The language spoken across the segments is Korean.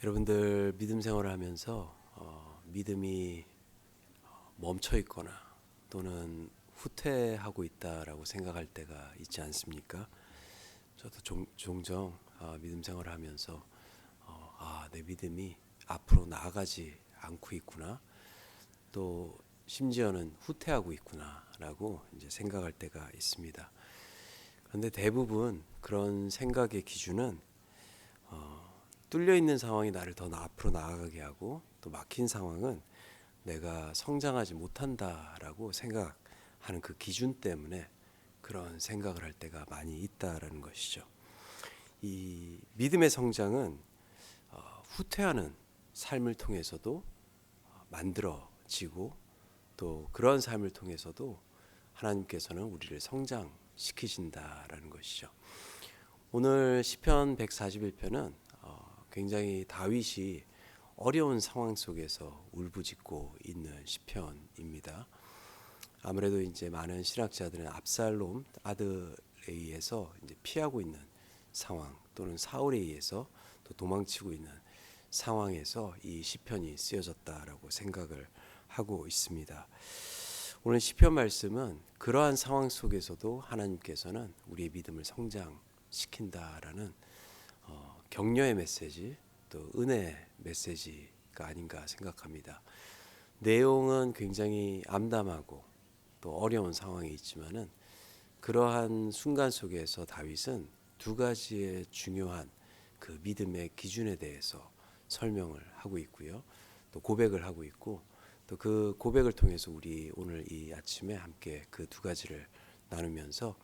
여러분들 믿음 생활을 하면서 믿음이 멈춰 있거나 또는 후퇴하고 있다라고 생각할 때가 있지 않습니까? 저도 종종 믿음 생활을 하면서 내 믿음이 앞으로 나아가지 않고 있구나. 또 심지어는 후퇴하고 있구나라고 이제 생각할 때가 있습니다. 그런데 대부분 그런 생각의 기준은 뚫려 있는 상황이 나를 더 앞으로 나아가게 하고 또 막힌 상황은 내가 성장하지 못한다라고 생각하는 그 기준 때문에 그런 생각을 할 때가 많이 있다라는 것이죠. 이 믿음의 성장은 후퇴하는 삶을 통해서도 만들어지고 또 그런 삶을 통해서도 하나님께서는 우리를 성장시키신다라는 것이죠. 오늘 시편 141편은 굉장히 다윗이 어려운 상황 속에서 울부짖고 있는 시편입니다. 아무래도 이제 많은 신학자들은 압살롬 아들에 의해서 이제 피하고 있는 상황 또는 사울에 의해서 또 도망치고 있는 상황에서 이 시편이 쓰여졌다라고 생각을 하고 있습니다. 오늘 시편 말씀은 그러한 상황 속에서도 하나님께서는 우리의 믿음을 성장시킨다라는 격려의 메시지 또 은혜의 메시지가 아닌가 생각합니다. 내용은 굉장히 암담하고 또 어려운 상황이 있지만은 그러한 순간 속에서 다윗은 두 가지의 중요한 그 믿음의 기준에 대해서 설명을 하고 있고요. 또 고백을 하고 있고 또 그 고백을 통해서 우리 오늘 이 아침에 함께 그 두 가지를 나누면서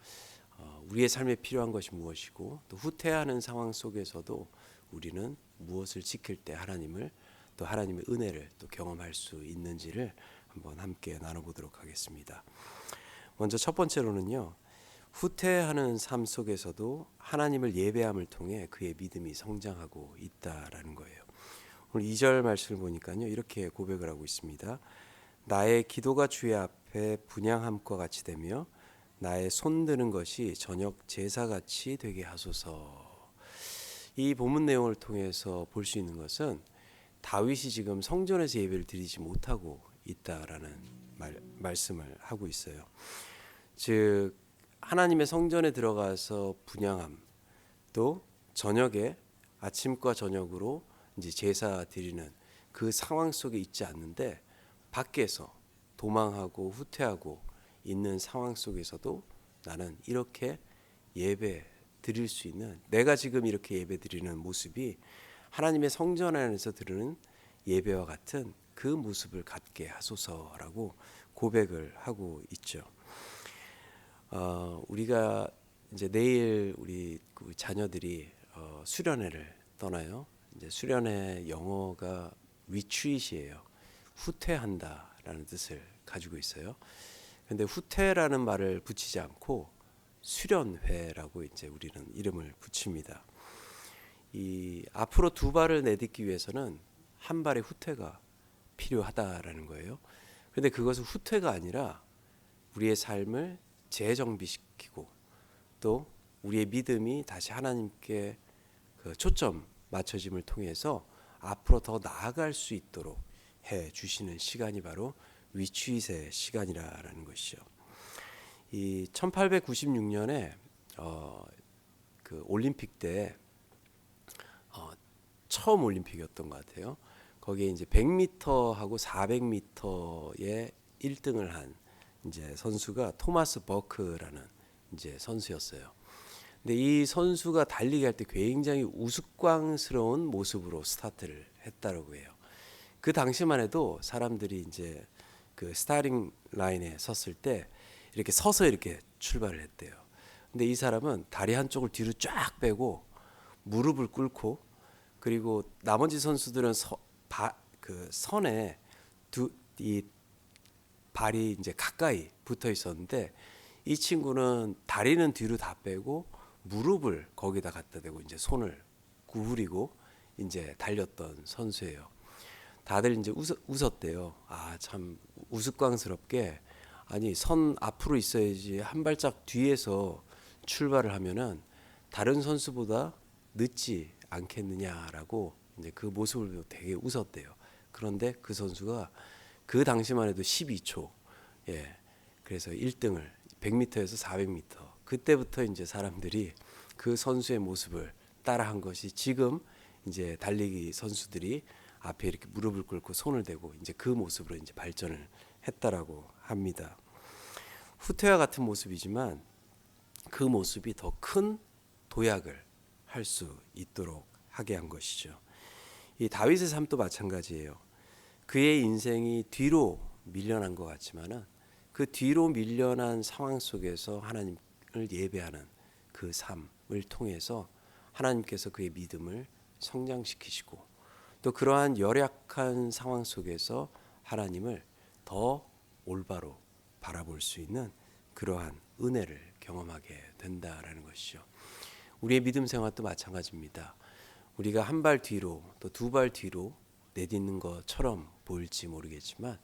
우리의 삶에 필요한 것이 무엇이고 또 후퇴하는 상황 속에서도 우리는 무엇을 지킬 때 하나님을 또 하나님의 은혜를 또 경험할 수 있는지를 한번 함께 나눠보도록 하겠습니다. 먼저 첫 번째로는요. 후퇴하는 삶 속에서도 하나님을 예배함을 통해 그의 믿음이 성장하고 있다라는 거예요. 오늘 2절 말씀을 보니까요. 이렇게 고백을 하고 있습니다. 나의 기도가 주의 앞에 분향함과 같이 되며 나의 손드는 것이 저녁 제사같이 되게 하소서. 이 본문 내용을 통해서 볼 수 있는 것은 다윗이 지금 성전에서 예배를 드리지 못하고 있다라는 말씀을 하고 있어요. 즉 하나님의 성전에 들어가서 분향함 또 저녁에 아침과 저녁으로 이제 제사 드리는 그 상황 속에 있지 않는데 밖에서 도망하고 후퇴하고 있는 상황 속에서도 나는 이렇게 예배 드릴 수 있는 내가 지금 이렇게 예배 드리는 모습이 하나님의 성전 안에서 드리는 예배와 같은 그 모습을 갖게 하소서라고 고백을 하고 있죠. 우리가 이제 내일 우리 그 자녀들이 수련회를 떠나요. 이제 수련회 영어가 retreat이에요. 후퇴한다라는 뜻을 가지고 있어요. 근데 후퇴라는 말을 붙이지 않고 수련회라고 이제 우리는 이름을 붙입니다. 이 앞으로 두 발을 내딛기 위해서는 한 발의 후퇴가 필요하다라는 거예요. 그런데 그것은 후퇴가 아니라 우리의 삶을 재정비시키고 또 우리의 믿음이 다시 하나님께 그 초점 맞춰짐을 통해서 앞으로 더 나아갈 수 있도록 해 주시는 시간이 바로 리트릿의 시간이라는 것이죠. 이 1896년에 그 올림픽 때 처음 올림픽이었던 것 같아요. 거기에 이제 100m하고 400m에 1등을 한 이제 선수가 토마스 버크라는 이제 선수였어요. 근데 이 선수가 달리기 할 때 굉장히 우스꽝스러운 모습으로 스타트를 했다라고 해요. 그 당시만 해도 사람들이 이제 그 스타팅 라인에 섰을 때 이렇게 서서 이렇게 출발을 했대요. 근데 이 사람은 다리 한쪽을 뒤로 쫙 빼고 무릎을 꿇고 그리고 나머지 선수들은 그 선에 이 발이 이제 가까이 붙어 있었는데 이 친구는 다리는 뒤로 다 빼고 무릎을 거기다 갖다 대고 이제 손을 구부리고 이제 달렸던 선수예요. 다들 이제 웃었대요. 참 우스꽝스럽게 아니 선 앞으로 있어야지 한 발짝 뒤에서 출발을 하면은 다른 선수보다 늦지 않겠느냐라고 이제 그 모습을 보고 되게 웃었대요. 그런데 그 선수가 그 당시만 해도 12초, 예, 그래서 1등을 100m에서 400m. 그때부터 이제 사람들이 그 선수의 모습을 따라한 것이 지금 이제 달리기 선수들이 앞에 이렇게 무릎을 꿇고 손을 대고 이제 그 모습으로 이제 발전을 했다라고 합니다. 후퇴와 같은 모습이지만 그 모습이 더 큰 도약을 할 수 있도록 하게 한 것이죠. 이 다윗의 삶도 마찬가지예요. 그의 인생이 뒤로 밀려난 것 같지만은 그 뒤로 밀려난 상황 속에서 하나님을 예배하는 그 삶을 통해서 하나님께서 그의 믿음을 성장시키시고 또 그러한 열악한 상황 속에서 하나님을 더 올바로 바라볼 수 있는 그러한 은혜를 경험하게 된다라는 것이죠. 우리의 믿음 생활도 마찬가지입니다. 우리가 한 발 뒤로 또 두 발 뒤로 내딛는 것처럼 보일지 모르겠지만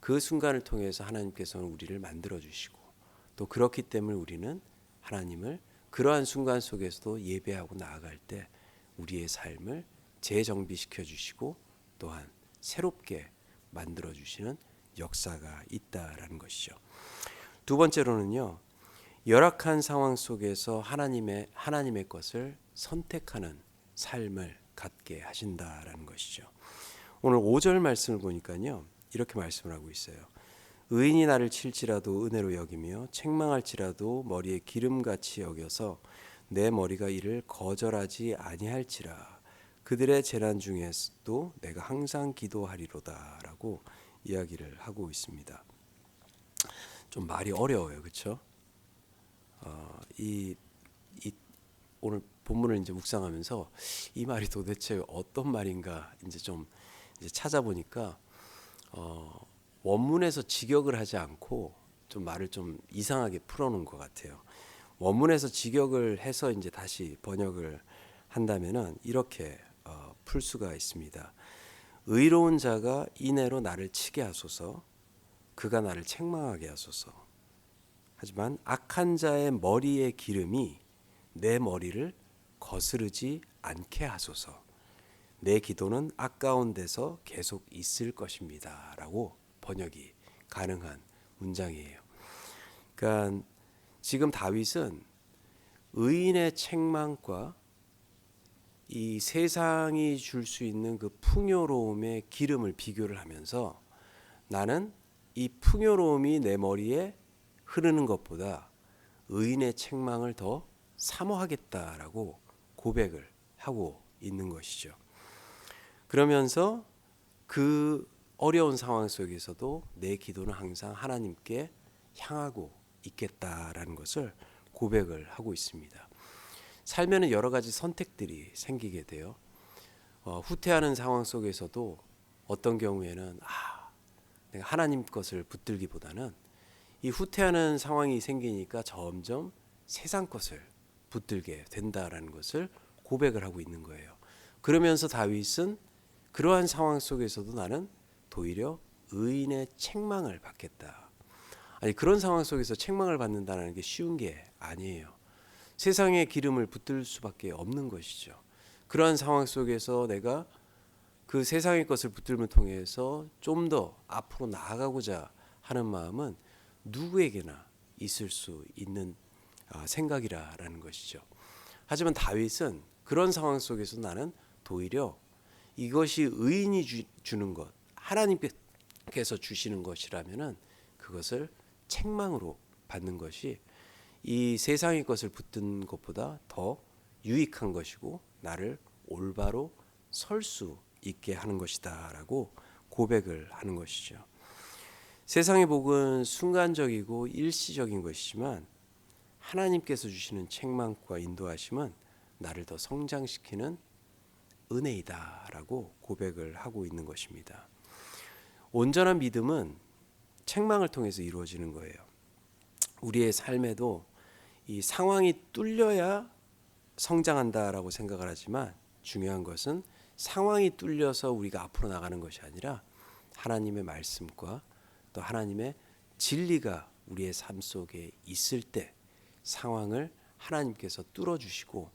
그 순간을 통해서 하나님께서는 우리를 만들어 주시고 또 그렇기 때문에 우리는 하나님을 그러한 순간 속에서도 예배하고 나아갈 때 우리의 삶을 재정비시켜 주시고 또한 새롭게 만들어 주시는 역사가 있다라는 것이죠. 두 번째로는요. 열악한 상황 속에서 하나님의 것을 선택하는 삶을 갖게 하신다라는 것이죠. 오늘 5절 말씀을 보니까요. 이렇게 말씀을 하고 있어요. 의인이 나를 칠지라도 은혜로 여기며 책망할지라도 머리에 기름같이 여겨서 내 머리가 이를 거절하지 아니할지라. 그들의 재난 중에서도 내가 항상 기도하리로다라고 이야기를 하고 있습니다. 좀 말이 어려워요, 그렇죠? 이 오늘 본문을 이제 묵상하면서 이 말이 도대체 어떤 말인가 이제 찾아보니까 원문에서 직역을 하지 않고 좀 말을 좀 이상하게 풀어놓은 것 같아요. 원문에서 직역을 해서 이제 다시 번역을 한다면은 이렇게 풀 수가 있습니다. 의로운 자가 이내로 나를 치게 하소서, 그가 나를 책망하게 하소서. 하지만 악한 자의 머리의 기름이 내 머리를 거스르지 않게 하소서. 내 기도는 아까운 데서 계속 있을 것입니다. 라고 번역이 가능한 문장이에요. 그러니까 지금 다윗은 의인의 책망과 이 세상이 줄 수 있는 그 풍요로움의 기름을 비교를 하면서 나는 이 풍요로움이 내 머리에 흐르는 것보다 의인의 책망을 더 사모하겠다라고 고백을 하고 있는 것이죠. 그러면서 그 어려운 상황 속에서도 내 기도는 항상 하나님께 향하고 있겠다라는 것을 고백을 하고 있습니다. 삶에는 여러 가지 선택들이 생기게 돼요. 후퇴하는 상황 속에서도 어떤 경우에는 내가 하나님 것을 붙들기보다는 이 후퇴하는 상황이 생기니까 점점 세상 것을 붙들게 된다라는 것을 고백을 하고 있는 거예요. 그러면서 다윗은 그러한 상황 속에서도 나는 도리어 의인의 책망을 받겠다. 아니 그런 상황 속에서 책망을 받는다는 게 쉬운 게 아니에요. 세상의 기름을 붙들 수밖에 없는 것이죠. 그러한 상황 속에서 내가 그 세상의 것을 붙들면 통해서 좀 더 앞으로 나아가고자 하는 마음은 누구에게나 있을 수 있는 생각이라는 것이죠. 하지만 다윗은 그런 상황 속에서 나는 도리어 이것이 의인이 주는 것, 하나님께서 주시는 것이라면은 그것을 책망으로 받는 것이 이 세상의 것을 붙든 것보다 더 유익한 것이고 나를 올바로 설 수 있게 하는 것이다라고 고백을 하는 것이죠. 세상의 복은 순간적이고 일시적인 것이지만 하나님께서 주시는 책망과 인도하심은 나를 더 성장시키는 은혜이다라고 고백을 하고 있는 것입니다. 온전한 믿음은 책망을 통해서 이루어지는 거예요. 우리의 삶에도 이 상황이 뚫려야 성장한다라고 생각을 하지만 중요한 것은 상황이 뚫려서 우리가 앞으로 나가는 것이 아니라 하나님의 말씀과 또 하나님의 진리가 우리의 삶 속에 있을 때 상황을 하나님께서 뚫어주시고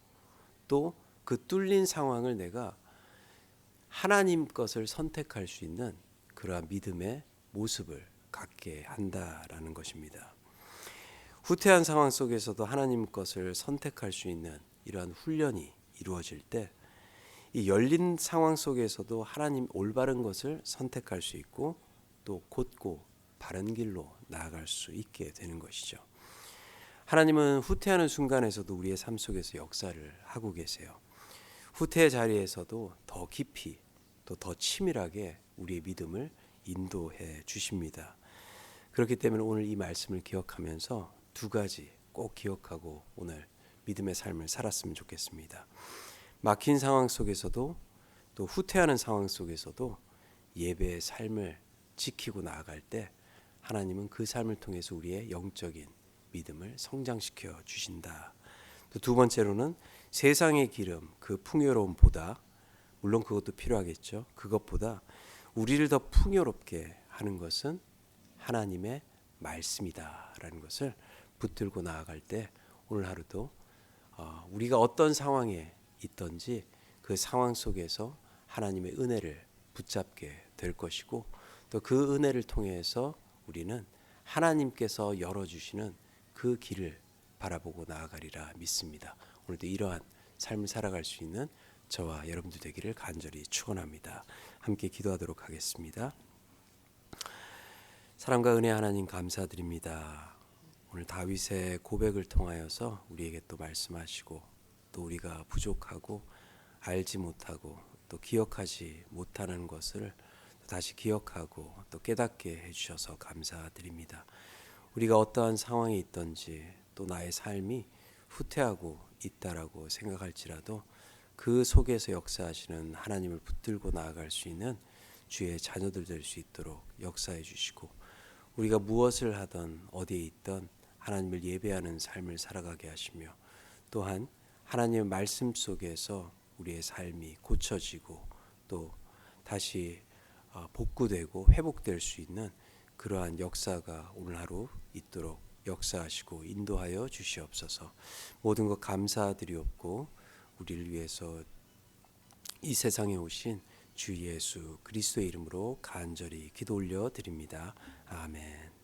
또 그 뚫린 상황을 내가 하나님 것을 선택할 수 있는 그러한 믿음의 모습을 갖게 한다라는 것입니다. 후퇴한 상황 속에서도 하나님 것을 선택할 수 있는 이러한 훈련이 이루어질 때 이 열린 상황 속에서도 하나님 올바른 것을 선택할 수 있고 또 곧고 바른 길로 나아갈 수 있게 되는 것이죠. 하나님은 후퇴하는 순간에서도 우리의 삶 속에서 역사를 하고 계세요. 후퇴의 자리에서도 더 깊이 또 더 치밀하게 우리의 믿음을 인도해 주십니다. 그렇기 때문에 오늘 이 말씀을 기억하면서 두 가지 꼭 기억하고 오늘 믿음의 삶을 살았으면 좋겠습니다. 막힌 상황 속에서도 또 후퇴하는 상황 속에서도 예배의 삶을 지키고 나아갈 때 하나님은 그 삶을 통해서 우리의 영적인 믿음을 성장시켜 주신다. 또 두 번째로는 세상의 기름 그 풍요로움보다 물론 그것도 필요하겠죠. 그것보다 우리를 더 풍요롭게 하는 것은 하나님의 말씀이다라는 것을 붙들고 나아갈 때 오늘 하루도 우리가 어떤 상황에 있든지 그 상황 속에서 하나님의 은혜를 붙잡게 될 것이고 또 그 은혜를 통해서 우리는 하나님께서 열어주시는 그 길을 바라보고 나아가리라 믿습니다. 오늘도 이러한 삶을 살아갈 수 있는 저와 여러분들 되기를 간절히 축원합니다. 함께 기도하도록 하겠습니다. 사랑과 은혜 하나님 감사드립니다. 오늘 다윗의 고백을 통하여서 우리에게 또 말씀하시고 또 우리가 부족하고 알지 못하고 또 기억하지 못하는 것을 다시 기억하고 또 깨닫게 해주셔서 감사드립니다. 우리가 어떠한 상황에 있든지 또 나의 삶이 후퇴하고 있다라고 생각할지라도 그 속에서 역사하시는 하나님을 붙들고 나아갈 수 있는 주의 자녀들 될 수 있도록 역사해 주시고 우리가 무엇을 하든 어디에 있든 하나님을 예배하는 삶을 살아가게 하시며 또한 하나님의 말씀 속에서 우리의 삶이 고쳐지고 또 다시 복구되고 회복될 수 있는 그러한 역사가 오늘 하루 있도록 역사하시고 인도하여 주시옵소서. 모든 것 감사드리옵고 우리를 위해서 이 세상에 오신 주 예수 그리스도의 이름으로 간절히 기도 올려 드립니다. 아멘.